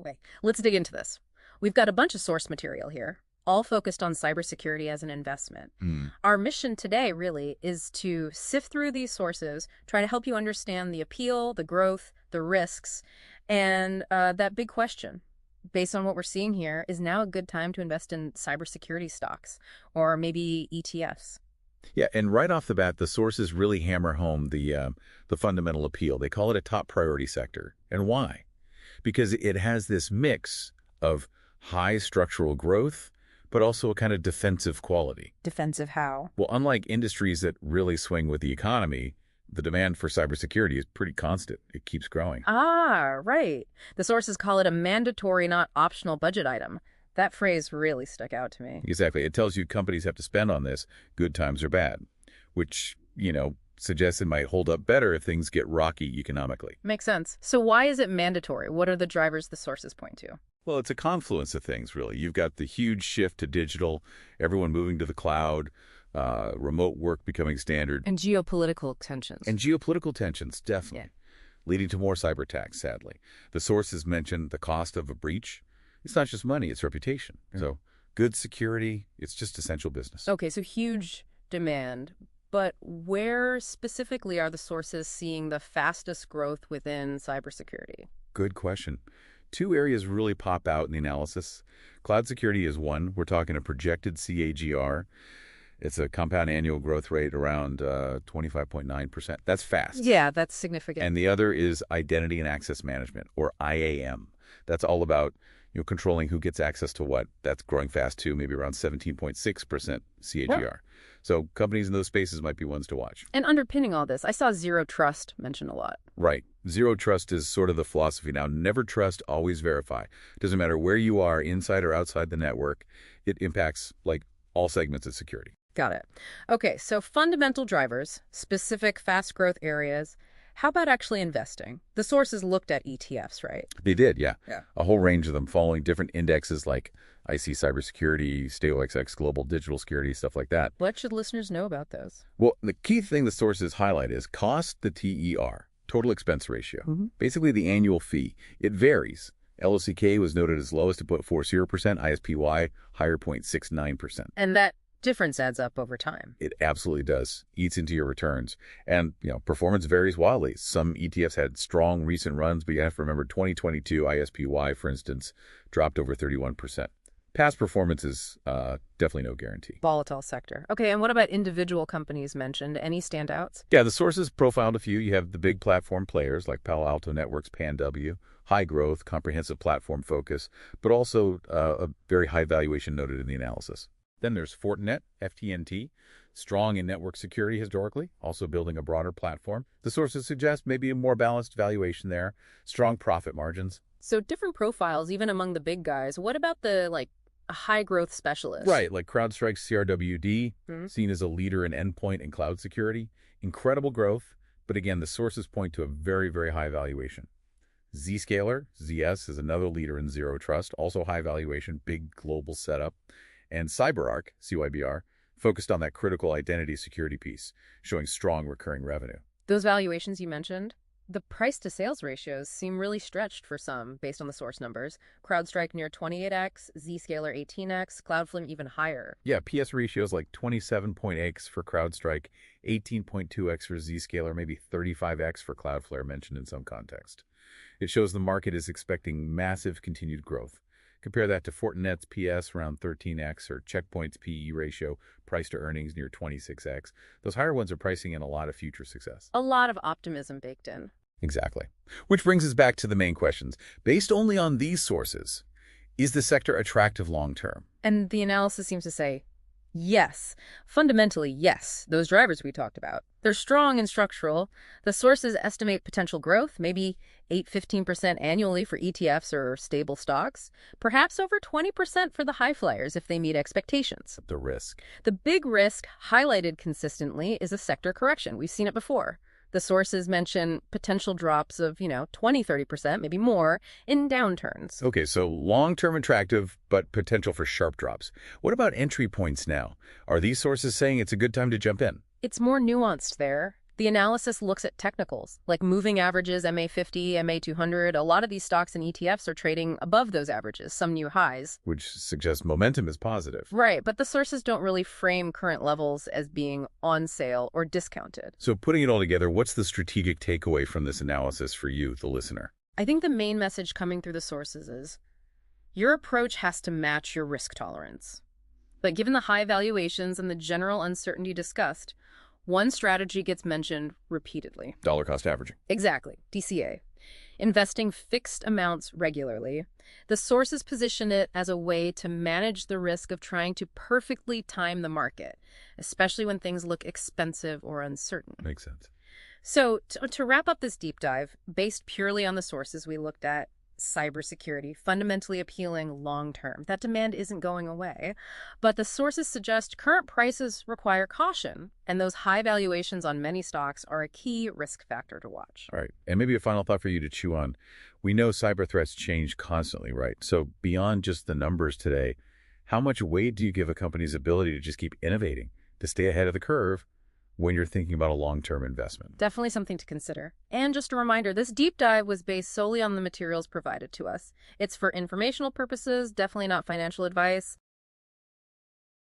Okay, let's dig into this. We've got a bunch of source material here, all focused on cybersecurity as an investment. Our mission today really is to sift through these sources, try to help you understand the appeal, the growth, the risks, and that big question. Based on what we're seeing here, is now a good time to invest in cybersecurity stocks or maybe ETFs? Yeah, and right off the bat, the sources really hammer home the fundamental appeal. They call it a top priority sector. And why? Because it has this mix of high structural growth, but also a kind of defensive quality. Defensive how? Well, unlike industries that really swing with the economy, the demand for cybersecurity is pretty constant. It keeps growing. Ah, right. The sources call it a mandatory, not optional budget item. That phrase really stuck out to me. Exactly. It tells you companies have to spend on this, good times or bad, which, suggests it might hold up better if things get rocky economically. Makes sense. So why is it mandatory? What are the drivers the sources point to? Well, it's a confluence of things, really. You've got the huge shift to digital, everyone moving to the cloud, remote work becoming standard. And geopolitical tensions. And geopolitical tensions, definitely, leading to more cyber attacks, sadly. The sources mentioned the cost of a breach. It's not just money, it's reputation. So good security, it's just essential business. Okay, so huge demand. But where specifically are the sources seeing the fastest growth within cybersecurity? Good question. Two areas really pop out in the analysis. Cloud security is one. We're talking a projected CAGR. It's a compound annual growth rate around 25.9%. That's fast. Yeah, that's significant. And the other is identity and access management, or IAM. That's all about controlling who gets access to what. That's growing fast too, maybe around 17.6% CAGR. Yeah. So companies in those spaces might be ones to watch. And underpinning all this, I saw zero trust mentioned a lot. Right. Zero trust is sort of the philosophy now. Never trust, always verify. Doesn't matter where you are, inside or outside the network. It impacts all segments of security. Got it. Okay, so fundamental drivers, specific fast growth areas. How about actually investing? The sources looked at ETFs, right? They did, yeah. Yeah. A whole range of them following different indexes like IC Cybersecurity, StaoXX Global Digital Security, stuff like that. What should listeners know about those? Well, the key thing the sources highlight is cost to TER, total expense ratio. Basically the annual fee. It varies. LOCK was noted as lowest at 0.40%, ISPY higher 0.69%. And that difference adds up over time. It absolutely does. Eats into your returns. And, performance varies wildly. Some ETFs had strong recent runs, but you have to remember 2022 ISPY, for instance, dropped over 31%. Past performance is definitely no guarantee. Volatile sector. Okay, and what about individual companies mentioned? Any standouts? Yeah, the sources profiled a few. You have the big platform players like Palo Alto Networks, PANW, high growth, comprehensive platform focus, but also a very high valuation noted in the analysis. Then there's Fortinet, FTNT, strong in network security historically, also building a broader platform. The sources suggest maybe a more balanced valuation there, strong profit margins. So different profiles, even among the big guys. What about the, high growth specialists? Right, like CrowdStrike's CRWD, seen as a leader in endpoint and cloud security. Incredible growth, but again, the sources point to a very, very high valuation. Zscaler, ZS, is another leader in zero trust, also high valuation, big global setup. And CyberArk, CYBR, focused on that critical identity security piece, showing strong recurring revenue. Those valuations you mentioned, the price-to-sales ratios seem really stretched for some, based on the source numbers. CrowdStrike near 28x, Zscaler 18x, Cloudflare even higher. Yeah, PS ratios like 27.x for CrowdStrike, 18.2x for Zscaler, maybe 35x for Cloudflare mentioned in some context. It shows the market is expecting massive continued growth. Compare that to Fortinet's PS around 13x or Checkpoint's PE ratio, price to earnings near 26x. Those higher ones are pricing in a lot of future success. A lot of optimism baked in. Exactly. Which brings us back to the main questions. Based only on these sources, is the sector attractive long-term? And the analysis seems to say, yes. Fundamentally, yes. Those drivers we talked about. They're strong and structural. The sources estimate potential growth, maybe 8-15% annually for ETFs or stable stocks, perhaps over 20% for the high flyers if they meet expectations. The risk. The big risk highlighted consistently is a sector correction. We've seen it before. The sources mention potential drops of, 20-30%, maybe more, in downturns. Okay, so long-term attractive, but potential for sharp drops. What about entry points now? Are these sources saying it's a good time to jump in? It's more nuanced there. The analysis looks at technicals, like moving averages, MA50, MA200. A lot of these stocks and ETFs are trading above those averages, some new highs. Which suggests momentum is positive. Right, but the sources don't really frame current levels as being on sale or discounted. So putting it all together, what's the strategic takeaway from this analysis for you, the listener? I think the main message coming through the sources is your approach has to match your risk tolerance. But given the high valuations and the general uncertainty discussed, one strategy gets mentioned repeatedly. Dollar cost averaging. Exactly, DCA. Investing fixed amounts regularly. The sources position it as a way to manage the risk of trying to perfectly time the market, especially when things look expensive or uncertain. Makes sense. So to wrap up this deep dive, based purely on the sources we looked at, cybersecurity, fundamentally appealing long-term. That demand isn't going away. But the sources suggest current prices require caution, and those high valuations on many stocks are a key risk factor to watch. All right. And maybe a final thought for you to chew on. We know cyber threats change constantly, right? So beyond just the numbers today, how much weight do you give a company's ability to just keep innovating, to stay ahead of the curve when you're thinking about a long-term investment? Definitely something to consider. And just a reminder, this deep dive was based solely on the materials provided to us. It's for informational purposes, definitely not financial advice.